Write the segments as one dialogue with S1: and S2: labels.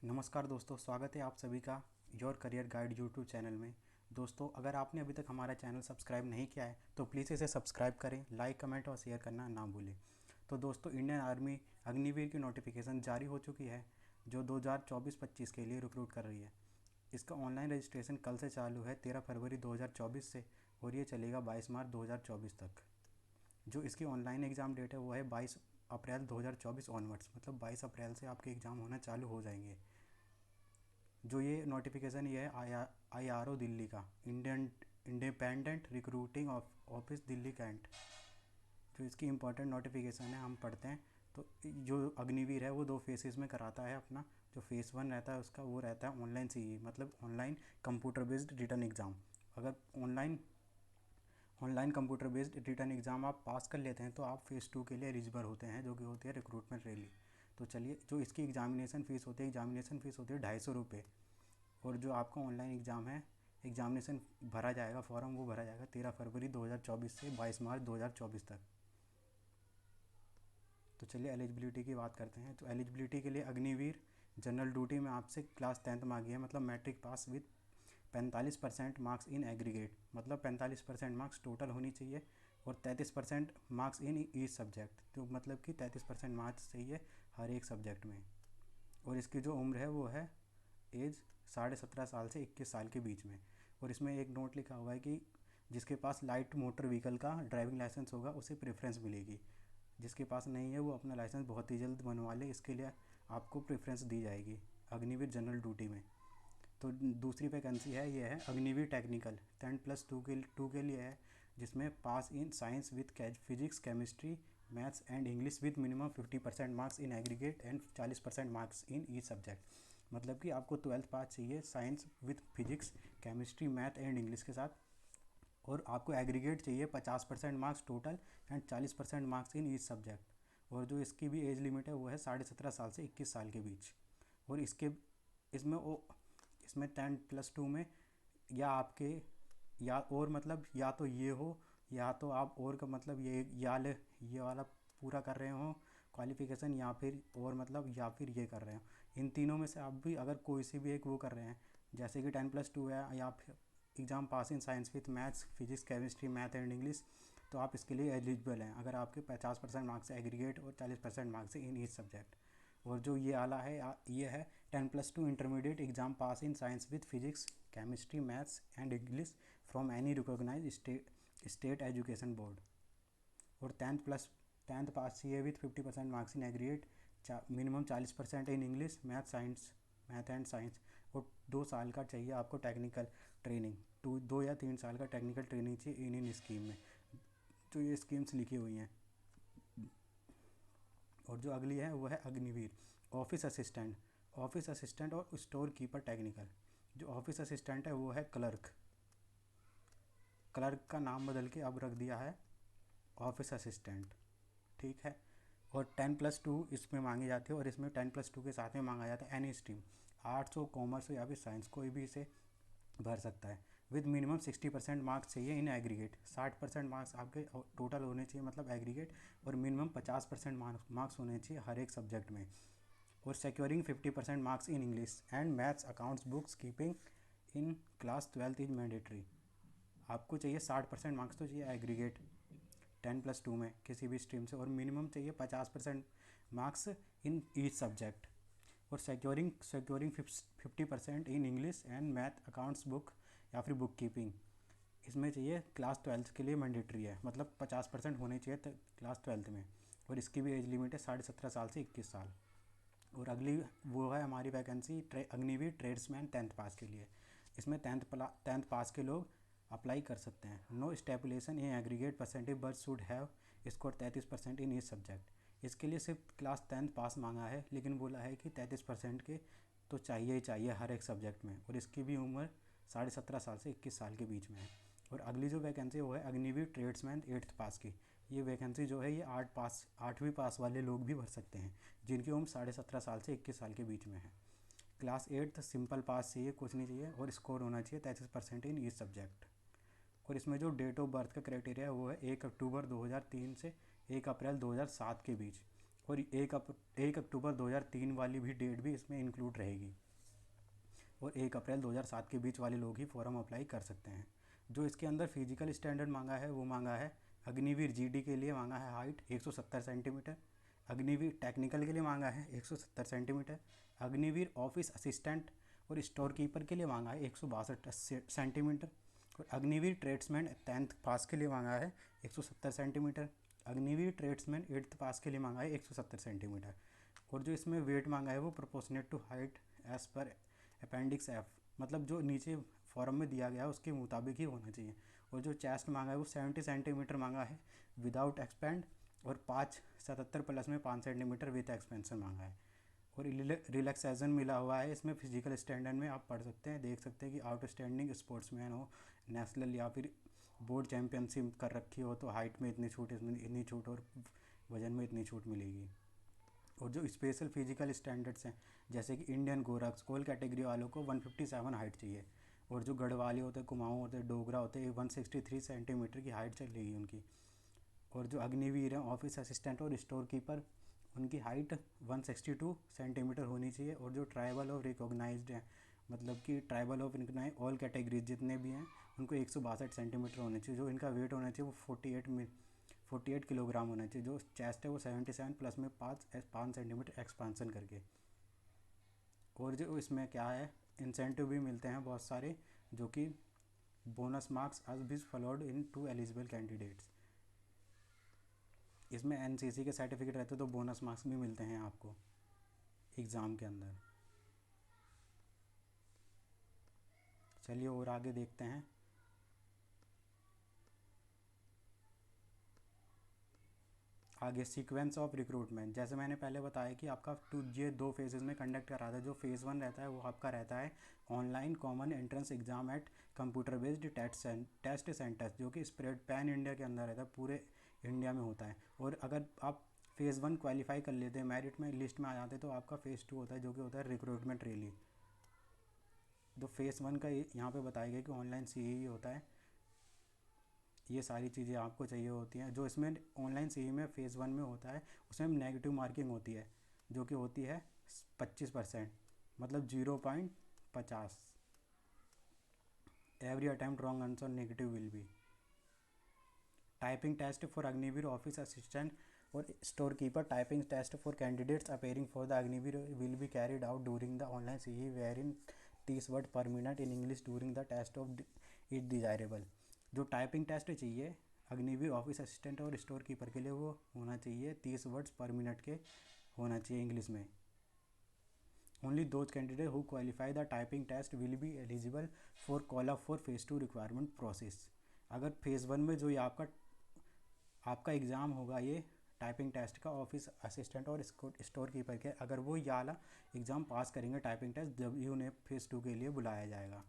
S1: नमस्कार दोस्तों, स्वागत है आप सभी का your career guide YouTube channel में। दोस्तों, अगर आपने अभी तक हमारा चैनल सब्सक्राइब नहीं किया है तो प्लीज़ इसे सब्सक्राइब करें, लाइक कमेंट और शेयर करना ना भूलें। तो दोस्तों, इंडियन आर्मी अग्निवीर की नोटिफिकेशन जारी हो चुकी है जो 2024-25 के लिए रिक्रूट कर रही है। इसका ऑनलाइन रजिस्ट्रेशन कल से चालू है 13 फरवरी 2024 से, और ये चलेगा 22 मार्च 2024 तक। जो इसकी ऑनलाइन एग्ज़ाम डेट है वो है 22 अप्रैल 2024 ऑनवर्ड्स, मतलब 22 अप्रैल से आपके एग्ज़ाम होना चालू हो जाएंगे। जो ये नोटिफिकेशन ये है IRO दिल्ली का, Indian independent recruiting office Delhi cantt. जो इसकी इम्पोर्टेंट नोटिफिकेशन है हम पढ़ते हैं। तो जो अग्निवीर है वो 2 फेसेस में कराता है अपना। जो फेज़ 1 रहता है उसका वो रहता है ऑनलाइन CE, मतलब online computer based written exam. अगर online computer based written exam आप पास कर लेते हैं तो आप फेज़ 2 के लिए एलिजिबल होते हैं, जो कि होती है रिक्रूटमेंट रैली। तो चलिए, जो इसकी एग्जामिनेशन फ़ीस होती है, एग्जामिनेशन फ़ीस होती है 250 रुपये। और जो आपका ऑनलाइन एग्ज़ाम है, एग्जामिनेशन भरा जाएगा, फॉर्म वो भरा जाएगा 13 फरवरी 2024 से 22 मार्च 2024 तक। तो चलिए एलिजिबिलिटी की बात करते हैं। तो एलिजिबिलिटी के लिए अग्निवीर जनरल ड्यूटी में आपसे क्लास 10th मांगी है, मतलब matric pass with 45% marks in aggregate, मतलब 45% मार्क्स टोटल होनी चाहिए, और 33% मार्क्स इन ईच सब्जेक्ट, तो मतलब कि 33% मार्क्स चाहिए हर एक सब्जेक्ट में। और इसकी जो उम्र है वो है एज 17.5 साल से 21 साल के बीच में। और इसमें एक नोट लिखा हुआ है कि जिसके पास लाइट मोटर व्हीकल का ड्राइविंग लाइसेंस होगा उसे प्रेफरेंस मिलेगी। जिसके पास नहीं है वो अपना लाइसेंस बहुत ही जल्द बनवा ले, इसके लिए आपको प्रेफरेंस दी जाएगी अग्निवीर जनरल ड्यूटी में। तो दूसरी वैकेंसी है, ये है अग्निवीर टेक्निकल 10+2 के लिए है, जिसमें pass in science with physics chemistry maths and English with minimum 50% marks in aggregate and 40% marks in each subject. मतलब कि आपको 12th पास चाहिए science with physics chemistry math and English के साथ, और आपको एग्रीगेट चाहिए 50% marks total and 40% marks in each subject. और जो इसकी भी एज लिमिट है वो है 17.5 साल से 21 साल के बीच। और इसमें वो इसमें 10+2 में या आपके या और मतलब या तो ये हो, या तो आप और का मतलब ये वाला पूरा कर रहे हो क्वालिफिकेशन, या फिर और मतलब या फिर ये कर रहे हो। इन तीनों में से आप भी अगर कोई सी भी एक वो कर रहे हैं, जैसे कि 10+2 है, या फिर exam pass in science with maths physics chemistry math and English, तो आप इसके लिए एलिजिबल हैं अगर आपके 50% मार्क्स है एग्रीगेट और 40% मार्क्स है इन ईच सब्जेक्ट। और जो ये आला है ये है 10+2 intermediate exam pass in science with physics chemistry maths and English from any recognise state education board. और 10th पास चाहिए with 50% marks in aggregate, minimum 40% in English math and science. और 2 साल का चाहिए आपको टेक्निकल ट्रेनिंग, 2 या 3 साल का टेक्निकल ट्रेनिंग चाहिए इन स्कीम में। तो ये स्कीम्स लिखी हुई हैं। और जो अगली है वो है अग्निवीर ऑफिस असिस्टेंट और स्टोर कीपर टेक्निकल। जो ऑफिस असिस्टेंट है वो है क्लर्क का नाम बदल के अब रख दिया है ऑफिस असिस्टेंट, ठीक है। और 10+2 इसमें मांगी जाती है, और इसमें 10+2 के साथ में मांगा जाता है एनी स्ट्रीम, आर्ट्स हो कॉमर्स हो या फिर साइंस, कोई भी इसे भर सकता है। विद मिनिमम 60% मार्क्स चाहिए इन एग्रीगेट, 60% मार्क्स आपके टोटल होने चाहिए मतलब एग्रीगेट, और मिनिमम 50% मार्क्स होने चाहिए हर एक सब्जेक्ट में। और securing 50% marks in English and maths accounts books keeping in class 12th is mandatory. आपको चाहिए 60% मार्क्स तो चाहिए एग्रीगेट 10+2 में किसी भी स्ट्रीम से, और मिनिमम चाहिए 50% मार्क्स इन ईच सब्जेक्ट। और securing 50% in English and math accounts book या फिर बुक कीपिंग, इसमें चाहिए क्लास 12th के लिए मैंडेटरी है, मतलब 50% होने चाहिए क्लास 12th में। और इसकी भी एज लिमिट है 17.5 साल से 21 साल। और अगली वो है हमारी वैकेंसी अग्निवीर ट्रेड्समैन 10th पास के लिए। इसमें 10th पास के लोग अप्लाई कर सकते हैं। No stipulation in aggregate percentage but should have score 33% in each subject. इसके लिए सिर्फ क्लास 10th पास मांगा है, लेकिन बोला है कि 33% के तो चाहिए ही चाहिए हर एक सब्जेक्ट में। और इसकी भी उम्र 17.5 साल से 21 साल के बीच में है। और अगली जो वैकेंसी है वो है अग्निवीर ट्रेड्समैन 8th पास की। ये वैकेंसी जो है ये 8वीं पास वाले लोग भी भर सकते हैं, जिनकी उम्र 17.5 साल से 21 साल के बीच में है। क्लास 8th सिंपल पास चाहिए, कुछ नहीं चाहिए, और स्कोर होना चाहिए 33% इन ईच सब्जेक्ट। और इसमें जो डेट ऑफ बर्थ का क्राइटेरिया है वो है 1 अक्टूबर 2003 से 1 अप्रैल 2007 के बीच। और 1 अक्टूबर 2003 वाली भी डेट भी इसमें इंक्लूड रहेगी, और 1 अप्रैल 2007 के बीच वाले लोग ही फॉर्म अप्लाई कर सकते हैं। जो इसके अंदर फिजिकल स्टैंडर्ड मांगा है वो मांगा है अग्निवीर जीडी के लिए मांगा है हाइट 170 सेंटीमीटर, अग्निवीर टेक्निकल के लिए मांगा है 170 सेंटीमीटर, अग्निवीर ऑफिस असिस्टेंट और स्टोर कीपर के लिए मांगा है 162 सेंटीमीटर, और अग्निवीर ट्रेड्समैन 10th पास के लिए मांगा है 170 सेंटीमीटर, अग्निवीर ट्रेड्समैन 8th पास के लिए मांगा है 170 सेंटीमीटर। और जो इसमें वेट मांगा है वो प्रोपोर्शनेट टू हाइट एज पर अपेंडिक्स एफ, मतलब जो नीचे फॉर्म में दिया गया है उसके मुताबिक ही होना चाहिए। और जो चेस्ट मांगा है वो 70 सेंटीमीटर मांगा है विदाउट एक्सपेंड, और 5 77 प्लस में 5 सेंटीमीटर विद एक्सपेंशन मांगा है। और रिलैक्सेशन मिला हुआ है इसमें फिजिकल स्टैंडर्ड में, आप पढ़ सकते हैं, देख सकते हैं कि आउटस्टैंडिंग स्पोर्ट्समैन हो, नेशनल या फिर बोर्ड चैम्पियनशिप कर रखी हो तो हाइट में इतनी छूट, इसमें इतनी छूट, और वजन में इतनी छूट मिलेगी। और जो स्पेशल फिजिकल स्टैंडर्ड्स हैं जैसे कि इंडियन गोरक्स ऑल कैटेगरी वालों को 157 हाइट चाहिए, और जो गढ़वाली होते हैं, कुमाऊँ होते हैं, डोगरा होते हैं, 163 सेंटीमीटर की हाइट चलेगी उनकी। और जो अग्निवीर हैं ऑफिस असिस्टेंट और स्टोर कीपर, उनकी हाइट 162 सेंटीमीटर होनी चाहिए। और जो ट्राइबल और रिकॉग्नाइज्ड हैं, मतलब कि tribal of recognise all categories जितने भी हैं उनको 162 सेंटीमीटर होने चाहिए। जो इनका वेट होना चाहिए वो 48 किलोग्राम होना चाहिए। जो चेस्ट है वो 77 प्लस में 5 सेंटीमीटर एक्सपांसन करके। और जो इसमें क्या है, इंसेंटिव भी मिलते हैं बहुत सारे, जो कि बोनस मार्क्स आज भी followed in to eligible candidates. इसमें एनसीसी के सर्टिफिकेट रहते तो बोनस मार्क्स भी मिलते हैं आपको एग्ज़ाम के अंदर। चलिए और आगे देखते हैं। आगे सीक्वेंस ऑफ रिक्रूटमेंट, जैसे मैंने पहले बताया कि आपका ये 2 फेजेस में कंडक्ट करा था। जो फेज़ 1 रहता है वो आपका रहता है online common entrance exam at computer based test centres, जो कि स्प्रेड पैन इंडिया के अंदर रहता है, पूरे इंडिया में होता है। और अगर आप फेज़ 1 क्वालिफाई कर लेते हैं, मेरिट में लिस्ट में आ जाते हैं, तो आपका फेज़ 2 होता है जो कि होता है रिक्रूटमेंट रैली। तो फेज़ 1 का यहाँ पे बताया गया कि ऑनलाइन सीई होता है, ये सारी चीज़ें आपको चाहिए होती हैं। जो इसमें ऑनलाइन सीई में फेज़ 1 में होता है उसमें नेगेटिव मार्किंग होती है, जो कि होती है 25%, मतलब 0.50। Every attempt wrong answer negative will be. Typing test for Agniveer office assistant और store keeper, typing test for candidates appearing for the Agniveer will be carried out during the online CE where in 30 word per minute in English during the test of it desirable. जो typing test चाहिए Agniveer office assistant और store keeper के लिए वो होना चाहिए 30 words पर minute के होना चाहिए इंग्लिश में। Only those candidate who qualify the typing test will be eligible for call up for phase 2 requirement process. अगर फेज़ 1 में जो ये आपका एग्ज़ाम होगा, ये टाइपिंग टेस्ट का ऑफिस असिस्टेंट और स्टोर कीपर के, अगर वो ये वाला एग्ज़ाम पास करेंगे टाइपिंग टेस्ट, जब ही उन्हें फेज़ 2 के लिए बुलाया जाएगा।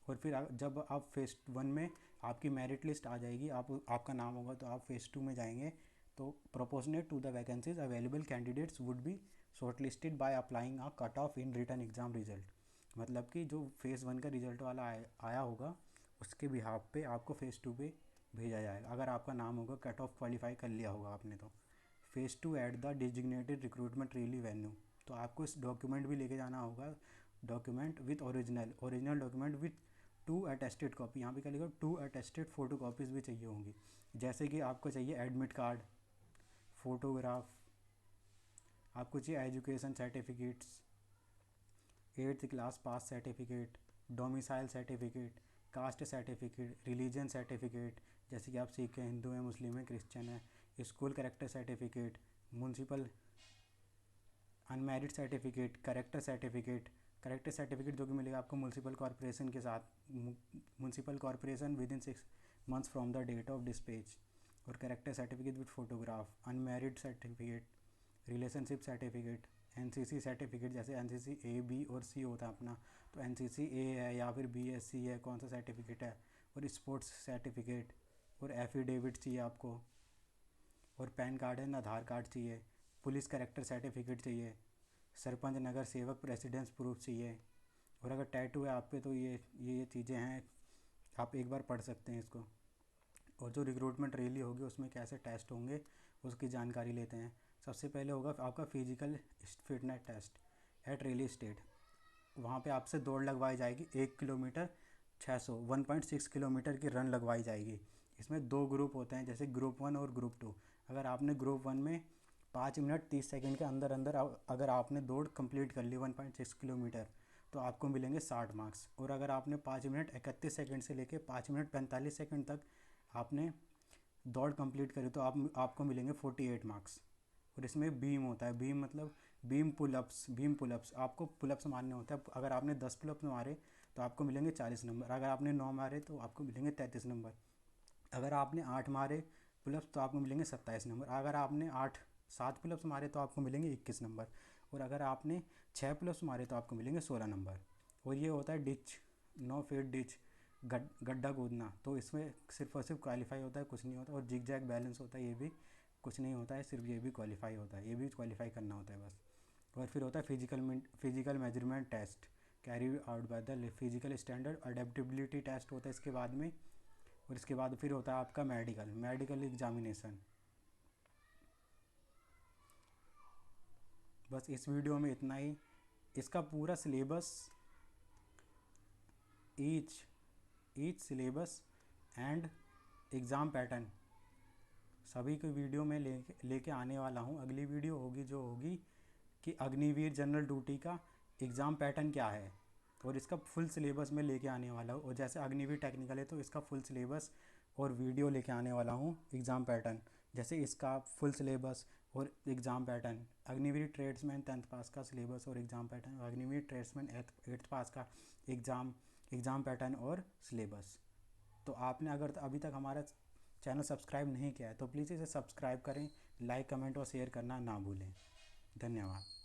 S1: और फिर जब आप फेज़ 1 में आपकी मेरिट लिस्ट आ जाएगी, आपका नाम होगा, तो आप फेज़ 2 में जाएंगे, तो proportionate to the vacancies available candidates would be shortlisted by applying a cut off in written exam result. मतलब कि जो फेज़ 1 का रिजल्ट वाला आया होगा उसके बिहाफ पे आपको फेज़ 2 पे भेजा जाएगा, अगर आपका नाम होगा, कट ऑफ क्वालिफाई कर लिया होगा आपने। तो phase 2 at the designated recruitment rally venue, तो आपको इस डॉक्यूमेंट भी लेके जाना होगा, document with original document with 2 attested copy, यहाँ पे क्या लिखा 2 अटेस्टेड फ़ोटो कॉपीज़ भी चाहिए होंगी। जैसे कि आपको चाहिए एडमिट कार्ड, फ़ोटोग्राफ, आपको चाहिए education certificates, 8th class pass certificate, domicile certificate, caste certificate, religion certificate, जैसे कि आप सिख हैं, हिंदू हैं, मुस्लिम हैं, क्रिश्चियन हैं, school character certificate, municipal unmarried certificate, character certificate जो कि मिलेगा आपको म्यूनसिपल कॉरपोरेशन के साथ, municipal corporation within 6 months from the date of dispatch. और character certificate with photograph, unmarried certificate, relationship certificate, NCC certificate, जैसे NCC A B और C होता है अपना, तो एनसीसी ए है या फिर बी एस सी है, कौन सा सर्टिफिकेट है, और स्पोर्ट्स सर्टिफिकेट, और एफिडेविट चाहिए आपको, और pan card and Aadhaar card चाहिए, पुलिस करेक्टर सर्टिफिकेट चाहिए, सरपंच नगर सेवक प्रेसिडेंस प्रूफ चाहिए। और अगर टैटू है आप पे तो ये चीज़ें हैं, आप एक बार पढ़ सकते हैं इसको। और जो रिक्रूटमेंट रैली होगी उसमें कैसे टेस्ट होंगे उसकी जानकारी लेते हैं। सबसे पहले होगा आपका physical fitness test at real state. वहाँ पे आपसे दौड़ लगवाई जाएगी 1 किलोमीटर 600 1.6 किलोमीटर की रन लगवाई जाएगी। इसमें 2 ग्रुप होते हैं, जैसे ग्रुप 1 और ग्रुप 2। अगर आपने ग्रुप 1 में 5 मिनट 30 सेकंड के अंदर अंदर अगर आपने दौड़ कंप्लीट कर ली 1.6 किलोमीटर तो आपको मिलेंगे 60 मार्क्स। और अगर आपने 5 मिनट 31 सेकंड से लेके 5 मिनट 45 सेकंड तक आपने दौड़ कंप्लीट करी तो आपको मिलेंगे 48 मार्क्स। और इसमें बीम होता है, बीम मतलब बीम पुलअप्स आपको पुलअप्स मारने होते हैं। अगर आपने 10 पुलअप्स मारे तो आपको मिलेंगे 40 नंबर, अगर आपने 9 मारे तो आपको मिलेंगे 33 नंबर, अगर आपने 8 मारे पुलअप्स तो आपको मिलेंगे 27 नंबर, अगर आपने 7 पुलअप्स मारे तो आपको मिलेंगे 21 नंबर, और अगर आपने 6 पुलअप्स मारे तो आपको मिलेंगे 16 नंबर। और ये होता है डिच, 9 फीट डिच, गड्ढा कूदना, तो इसमें सिर्फ और सिर्फ क्वालिफाई होता है, कुछ नहीं होता। और जिग जैग बैलेंस होता है, ये भी कुछ नहीं होता है, सिर्फ ये भी क्वालिफाई होता है, ये भी क्वालिफाई करना होता है बस। और फिर होता है physical measurement test carry out by the physical standard. Adaptability test होता है इसके बाद में। और इसके बाद फिर होता है आपका मेडिकल एग्जामिनेशन। बस इस वीडियो में इतना ही। इसका पूरा syllabus, each syllabus and exam pattern सभी को वीडियो में लेके आने वाला हूँ। अगली वीडियो होगी जो होगी कि अग्निवीर जनरल ड्यूटी का एग्ज़ाम पैटर्न क्या है, और इसका फुल सिलेबस में लेके आने वाला हूँ। और जैसे अग्निवीर टेक्निकल है तो इसका फुल सिलेबस और वीडियो लेके आने वाला हूँ एग्ज़ाम पैटर्न, जैसे इसका फुल सिलेबस और exam pattern. Agniveer tradesman 10th पास का सिलेबस और exam pattern, Agniveer tradesman 8th पास का एग्ज़ाम पैटर्न और सिलेबस। तो आपने अगर अभी तक हमारा चैनल सब्सक्राइब नहीं किया है तो प्लीज़ इसे सब्सक्राइब करें, लाइक कमेंट और शेयर करना ना भूलें। धन्यवाद।